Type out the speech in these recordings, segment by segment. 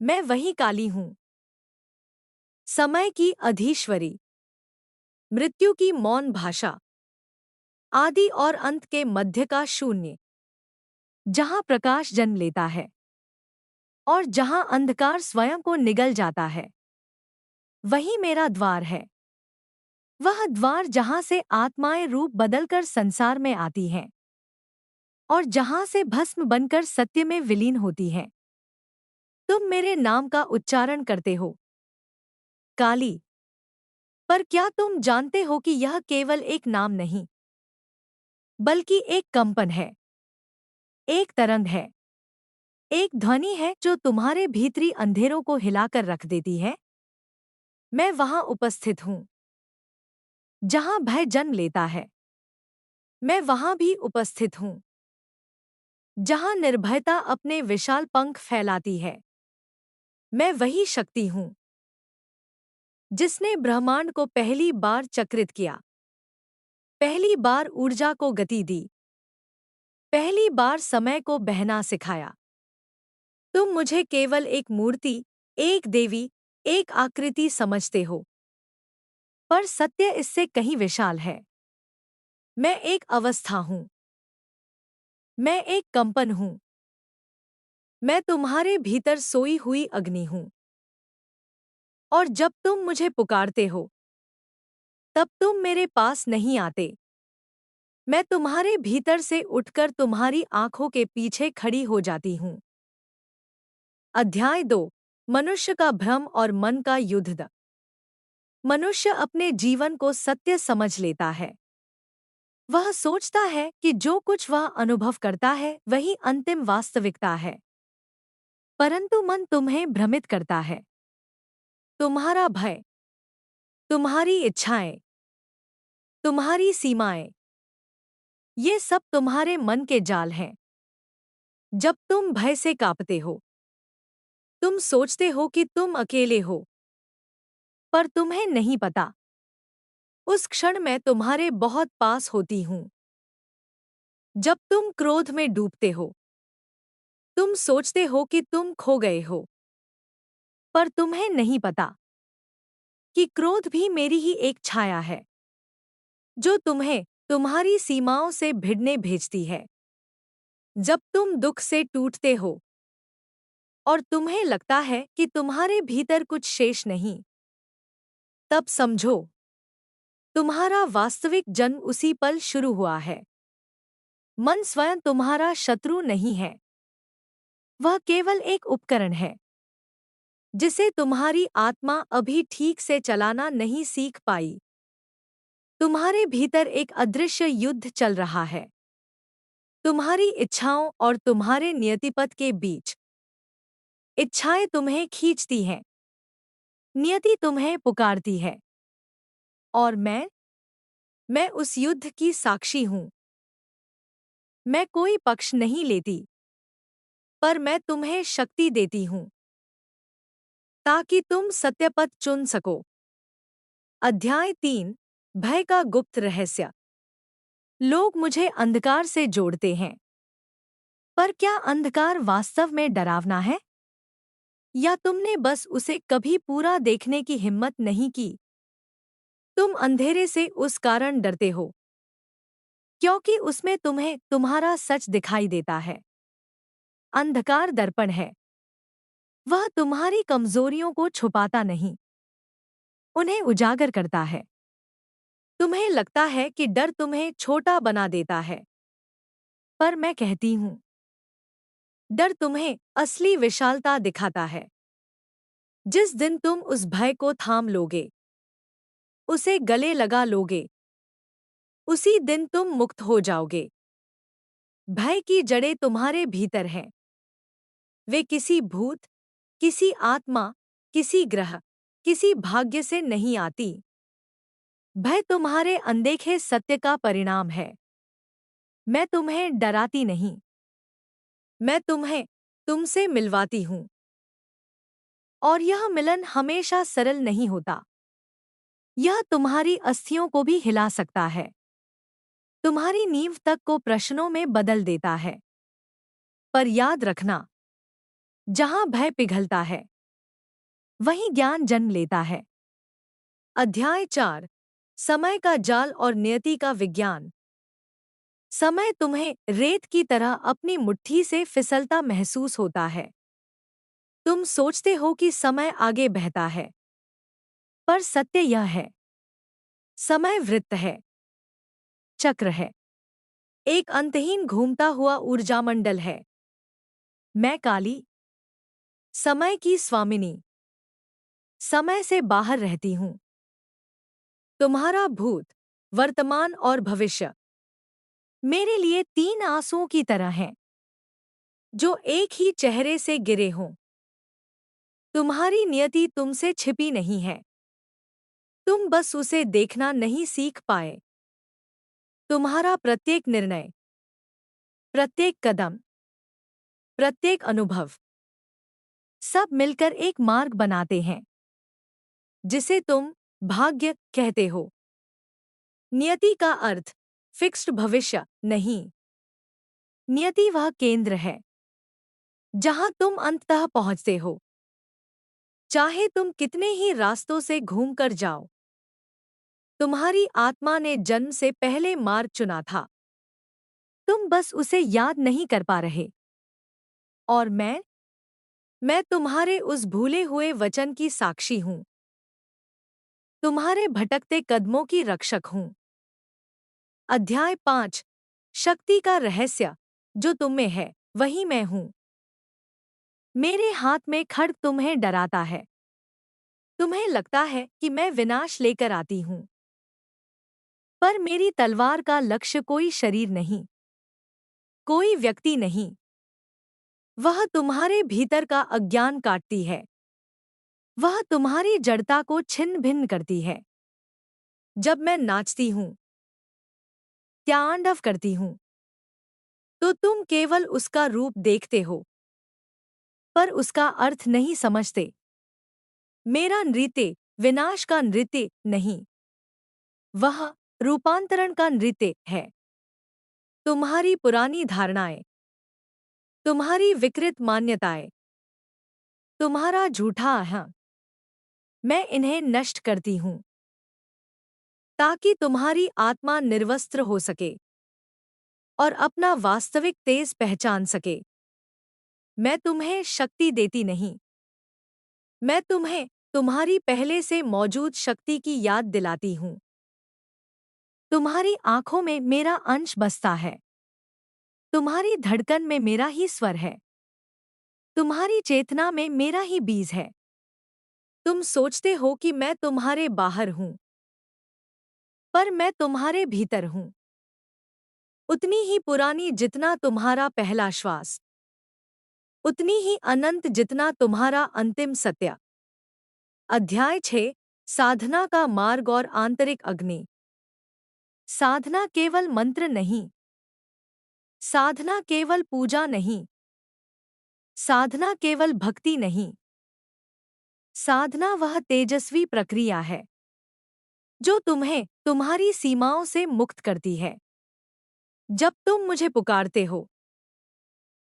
मैं वही काली हूँ, समय की अधीश्वरी, मृत्यु की मौन भाषा, आदि और अंत के मध्य का शून्य, जहाँ प्रकाश जन्म लेता है और जहाँ अंधकार स्वयं को निगल जाता है। वही मेरा द्वार है, वह द्वार जहाँ से आत्माएं रूप बदलकर संसार में आती हैं और जहाँ से भस्म बनकर सत्य में विलीन होती हैं। तुम मेरे नाम का उच्चारण करते हो, काली, पर क्या तुम जानते हो कि यह केवल एक नाम नहीं, बल्कि एक कंपन है, एक तरंग है, एक ध्वनि है जो तुम्हारे भीतरी अंधेरों को हिलाकर रख देती है। मैं वहां उपस्थित हूं, जहां भय जन्म लेता है। मैं वहां भी उपस्थित हूं, जहां निर्भयता अपने विशाल पंख फैलाती है। मैं वही शक्ति हूं, जिसने ब्रह्मांड को पहली बार चक्रित किया, पहली बार ऊर्जा को गति दी, पहली बार समय को बहना सिखाया। तुम मुझे केवल एक मूर्ति, एक देवी, एक आकृति समझते हो, पर सत्य इससे कहीं विशाल है। मैं एक अवस्था हूं, मैं एक कंपन हूं, मैं तुम्हारे भीतर सोई हुई अग्नि हूं। और जब तुम मुझे पुकारते हो, तब तुम मेरे पास नहीं आते। मैं तुम्हारे भीतर से उठकर तुम्हारी आंखों के पीछे खड़ी हो जाती हूं। अध्याय 2, मनुष्य का भ्रम और मन का युद्ध। मनुष्य अपने जीवन को सत्य समझ लेता है। वह सोचता है कि जो कुछ वह अनुभव करता है वही अंतिम वास्तविकता है। परंतु मन तुम्हें भ्रमित करता है। तुम्हारा भय, तुम्हारी इच्छाएं, तुम्हारी सीमाएं, ये सब तुम्हारे मन के जाल हैं। जब तुम भय से कांपते हो, तुम सोचते हो कि तुम अकेले हो, पर तुम्हें नहीं पता, उस क्षण मैं तुम्हारे बहुत पास होती हूं। जब तुम क्रोध में डूबते हो, तुम सोचते हो कि तुम खो गए हो, पर तुम्हें नहीं पता कि क्रोध भी मेरी ही एक छाया है, जो तुम्हें तुम्हारी सीमाओं से भिड़ने भेजती है। जब तुम दुख से टूटते हो और तुम्हें लगता है कि तुम्हारे भीतर कुछ शेष नहीं, तब समझो, तुम्हारा वास्तविक जन्म उसी पल शुरू हुआ है। मन स्वयं तुम्हारा शत्रु नहीं है, वह केवल एक उपकरण है, जिसे तुम्हारी आत्मा अभी ठीक से चलाना नहीं सीख पाई। तुम्हारे भीतर एक अदृश्य युद्ध चल रहा है, तुम्हारी इच्छाओं और तुम्हारे नियतिपथ के बीच। इच्छाएं तुम्हें खींचती हैं, नियति तुम्हें पुकारती है, और मैं उस युद्ध की साक्षी हूं। मैं कोई पक्ष नहीं लेती, पर मैं तुम्हें शक्ति देती हूं, ताकि तुम सत्यपथ चुन सको। अध्याय 3, भय का गुप्त रहस्य। लोग मुझे अंधकार से जोड़ते हैं, पर क्या अंधकार वास्तव में डरावना है? या तुमने बस उसे कभी पूरा देखने की हिम्मत नहीं की? तुम अंधेरे से उस कारण डरते हो, क्योंकि उसमें तुम्हें तुम्हारा सच दिखाई देता है। अंधकार दर्पण है, वह तुम्हारी कमजोरियों को छुपाता नहीं, उन्हें उजागर करता है। तुम्हें लगता है कि डर तुम्हें छोटा बना देता है, पर मैं कहती हूं, डर तुम्हें असली विशालता दिखाता है। जिस दिन तुम उस भय को थाम लोगे, उसे गले लगा लोगे, उसी दिन तुम मुक्त हो जाओगे। भय की जड़ें तुम्हारे भीतर हैं। वे किसी भूत, किसी आत्मा, किसी ग्रह, किसी भाग्य से नहीं आती। भय तुम्हारे अनदेखे सत्य का परिणाम है। मैं तुम्हें डराती नहीं, मैं तुम्हें तुमसे मिलवाती हूं। और यह मिलन हमेशा सरल नहीं होता। यह तुम्हारी अस्थियों को भी हिला सकता है, तुम्हारी नींव तक को प्रश्नों में बदल देता है। पर याद रखना, जहाँ भय पिघलता है वहीं ज्ञान जन्म लेता है। अध्याय 4। समय का जाल और नियति का विज्ञान। समय तुम्हें रेत की तरह अपनी मुट्ठी से फिसलता महसूस होता है। तुम सोचते हो कि समय आगे बहता है, पर सत्य यह है, समय वृत्त है, चक्र है, एक अंतहीन घूमता हुआ ऊर्जामंडल है। मैं काली, समय की स्वामिनी, समय से बाहर रहती हूँ। तुम्हारा भूत, वर्तमान और भविष्य मेरे लिए 3 आंसुओं की तरह हैं, जो एक ही चेहरे से गिरे हों। तुम्हारी नियति तुमसे छिपी नहीं है, तुम बस उसे देखना नहीं सीख पाए। तुम्हारा प्रत्येक निर्णय, प्रत्येक कदम, प्रत्येक अनुभव, सब मिलकर एक मार्ग बनाते हैं, जिसे तुम भाग्य कहते हो। नियति का अर्थ फिक्स्ड भविष्य नहीं। नियति वह केंद्र है जहां तुम अंततः पहुंचते हो, चाहे तुम कितने ही रास्तों से घूमकर जाओ। तुम्हारी आत्मा ने जन्म से पहले मार्ग चुना था, तुम बस उसे याद नहीं कर पा रहे। और मैं तुम्हारे उस भूले हुए वचन की साक्षी हूं, तुम्हारे भटकते कदमों की रक्षक हूं। अध्याय 5। शक्ति का रहस्य। जो तुम में है वही मैं हूं। मेरे हाथ में खड्ग तुम्हें डराता है। तुम्हें लगता है कि मैं विनाश लेकर आती हूं, पर मेरी तलवार का लक्ष्य कोई शरीर नहीं, कोई व्यक्ति नहीं। वह तुम्हारे भीतर का अज्ञान काटती है, वह तुम्हारी जड़ता को छिन्न भिन्न करती है। जब मैं नाचती हूँ, तांडव करती हूँ, तो तुम केवल उसका रूप देखते हो, पर उसका अर्थ नहीं समझते। मेरा नृत्य विनाश का नृत्य नहीं, वह रूपांतरण का नृत्य है। तुम्हारी पुरानी धारणाएं, तुम्हारी विकृत मान्यताएं, तुम्हारा झूठा अहं, मैं इन्हें नष्ट करती हूँ, ताकि तुम्हारी आत्मा निर्वस्त्र हो सके और अपना वास्तविक तेज पहचान सके। मैं तुम्हें शक्ति देती नहीं, मैं तुम्हें तुम्हारी पहले से मौजूद शक्ति की याद दिलाती हूँ। तुम्हारी आंखों में मेरा अंश बसता है, तुम्हारी धड़कन में मेरा ही स्वर है, तुम्हारी चेतना में मेरा ही बीज है। तुम सोचते हो कि मैं तुम्हारे बाहर हूँ, पर मैं तुम्हारे भीतर हूँ, उतनी ही पुरानी जितना तुम्हारा पहला श्वास, उतनी ही अनंत जितना तुम्हारा अंतिम सत्य। अध्याय 6। साधना का मार्ग और आंतरिक अग्नि। साधना केवल मंत्र नहीं, साधना केवल पूजा नहीं, साधना केवल भक्ति नहीं। साधना वह तेजस्वी प्रक्रिया है जो तुम्हें तुम्हारी सीमाओं से मुक्त करती है। जब तुम मुझे पुकारते हो,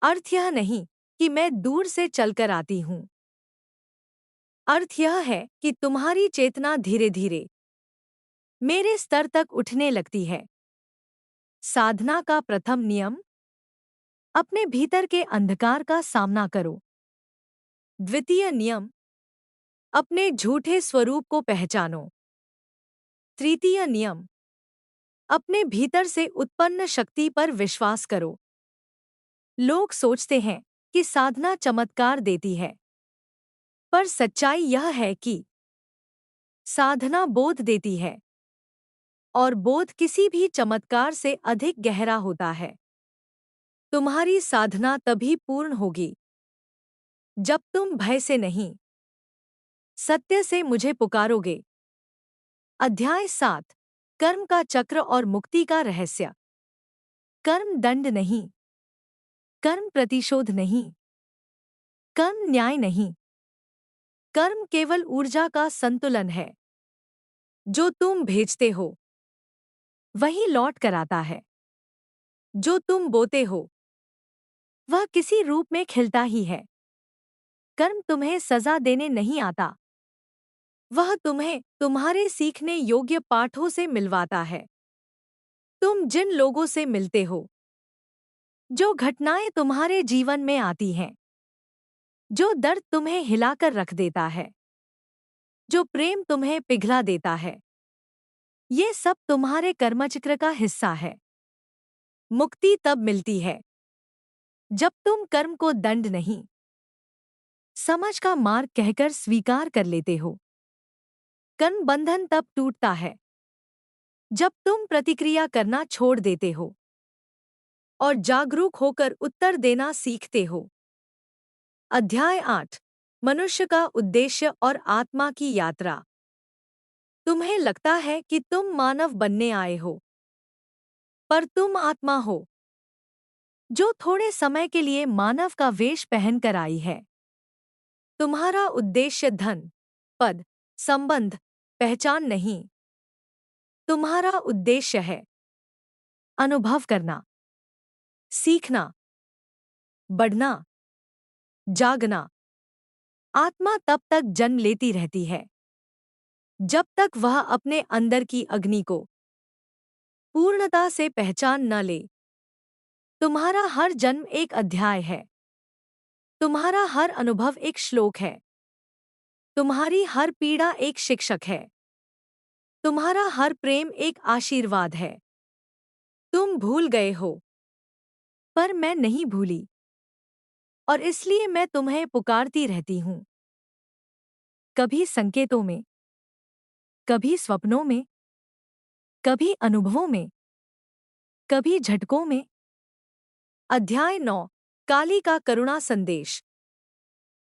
अर्थ यह नहीं कि मैं दूर से चलकर आती हूँ। अर्थ यह है कि तुम्हारी चेतना धीरे धीरे मेरे स्तर तक उठने लगती है। साधना का प्रथम नियम, अपने भीतर के अंधकार का सामना करो। द्वितीय नियम, अपने झूठे स्वरूप को पहचानो। तृतीय नियम, अपने भीतर से उत्पन्न शक्ति पर विश्वास करो। लोग सोचते हैं कि साधना चमत्कार देती है, पर सच्चाई यह है कि साधना बोध देती है, और बोध किसी भी चमत्कार से अधिक गहरा होता है। तुम्हारी साधना तभी पूर्ण होगी जब तुम भय से नहीं, सत्य से मुझे पुकारोगे। अध्याय 7। कर्म का चक्र और मुक्ति का रहस्य। कर्म दंड नहीं, कर्म प्रतिशोध नहीं, कर्म न्याय नहीं। कर्म केवल ऊर्जा का संतुलन है। जो तुम भेजते हो वही लौट कर आता है। जो तुम बोते हो वह किसी रूप में खिलता ही है। कर्म तुम्हें सजा देने नहीं आता। वह तुम्हें तुम्हारे सीखने योग्य पाठों से मिलवाता है। तुम जिन लोगों से मिलते हो, जो घटनाएं तुम्हारे जीवन में आती हैं, जो दर्द तुम्हें हिलाकर रख देता है, जो प्रेम तुम्हें पिघला देता है, ये सब तुम्हारे कर्मचक्र का हिस्सा है। मुक्ति तब मिलती है जब तुम कर्म को दंड नहीं, समझ का मार्ग कहकर स्वीकार कर लेते हो। कर्म बंधन तब टूटता है जब तुम प्रतिक्रिया करना छोड़ देते हो और जागरूक होकर उत्तर देना सीखते हो। अध्याय 8। मनुष्य का उद्देश्य और आत्मा की यात्रा। तुम्हें लगता है कि तुम मानव बनने आए हो, पर तुम आत्मा हो जो थोड़े समय के लिए मानव का वेश पहनकर आई है। तुम्हारा उद्देश्य धन, पद, संबंध, पहचान नहीं। तुम्हारा उद्देश्य है अनुभव करना, सीखना, बढ़ना, जागना। आत्मा तब तक जन्म लेती रहती है जब तक वह अपने अंदर की अग्नि को पूर्णता से पहचान न ले। तुम्हारा हर जन्म एक अध्याय है। तुम्हारा हर अनुभव एक श्लोक है। तुम्हारी हर पीड़ा एक शिक्षक है। तुम्हारा हर प्रेम एक आशीर्वाद है। तुम भूल गए हो, पर मैं नहीं भूली, और इसलिए मैं तुम्हें पुकारती रहती हूँ। कभी संकेतों में, कभी स्वप्नों में, कभी अनुभवों में, कभी झटकों में। अध्याय 9। काली का करुणा संदेश।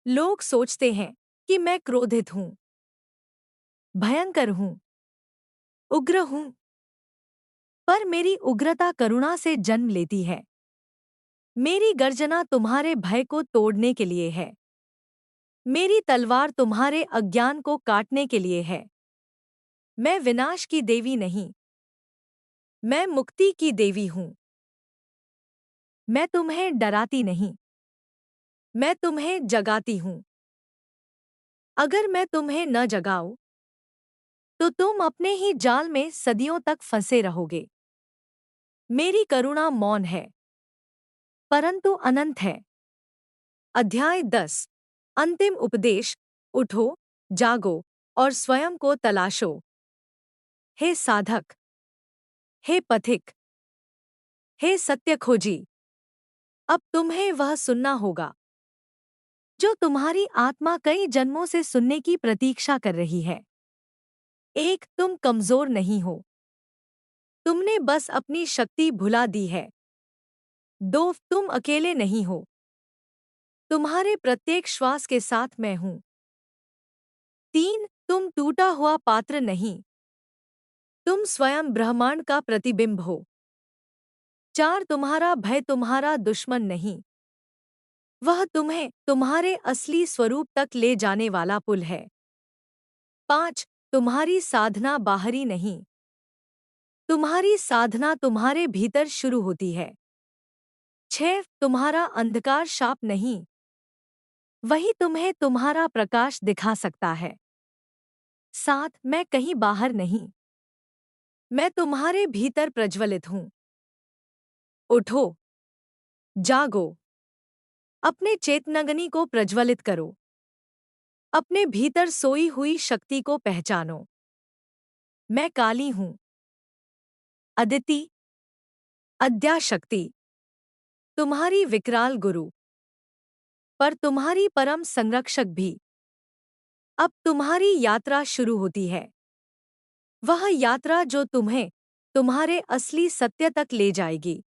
लोग सोचते हैं कि मैं क्रोधित हूँ, भयंकर हूँ, उग्र हूँ, पर मेरी उग्रता करुणा से जन्म लेती है। मेरी गर्जना तुम्हारे भय को तोड़ने के लिए है। मेरी तलवार तुम्हारे अज्ञान को काटने के लिए है। मैं विनाश की देवी नहीं, मैं मुक्ति की देवी हूँ। मैं तुम्हें डराती नहीं, मैं तुम्हें जगाती हूँ। अगर मैं तुम्हें न जगाऊं, तो तुम अपने ही जाल में सदियों तक फंसे रहोगे। मेरी करुणा मौन है, परंतु अनंत है। अध्याय 10। अंतिम उपदेश। उठो, जागो और स्वयं को तलाशो। हे साधक, हे पथिक, हे सत्य खोजी, अब तुम्हें वह सुनना होगा जो तुम्हारी आत्मा कई जन्मों से सुनने की प्रतीक्षा कर रही है। एक, तुम कमजोर नहीं हो, तुमने बस अपनी शक्ति भुला दी है। दो, तुम अकेले नहीं हो, तुम्हारे प्रत्येक श्वास के साथ मैं हूं। तीन, तुम टूटा हुआ पात्र नहीं, तुम स्वयं ब्रह्मांड का प्रतिबिंब हो। चार, तुम्हारा भय तुम्हारा दुश्मन नहीं, वह तुम्हें तुम्हारे असली स्वरूप तक ले जाने वाला पुल है। पांच, तुम्हारी साधना बाहरी नहीं, तुम्हारी साधना तुम्हारे भीतर शुरू होती है। छह, तुम्हारा अंधकार शाप नहीं, वही तुम्हें तुम्हारा प्रकाश दिखा सकता है। सात, मैं कहीं बाहर नहीं, मैं तुम्हारे भीतर प्रज्वलित हूं। उठो, जागो, अपने चेतनाग्नि को प्रज्वलित करो। अपने भीतर सोई हुई शक्ति को पहचानो। मैं काली हूं, अदिति, अद्याशक्ति, तुम्हारी विकराल गुरु, पर तुम्हारी परम संरक्षक भी। अब तुम्हारी यात्रा शुरू होती है, वह यात्रा जो तुम्हें तुम्हारे असली सत्य तक ले जाएगी।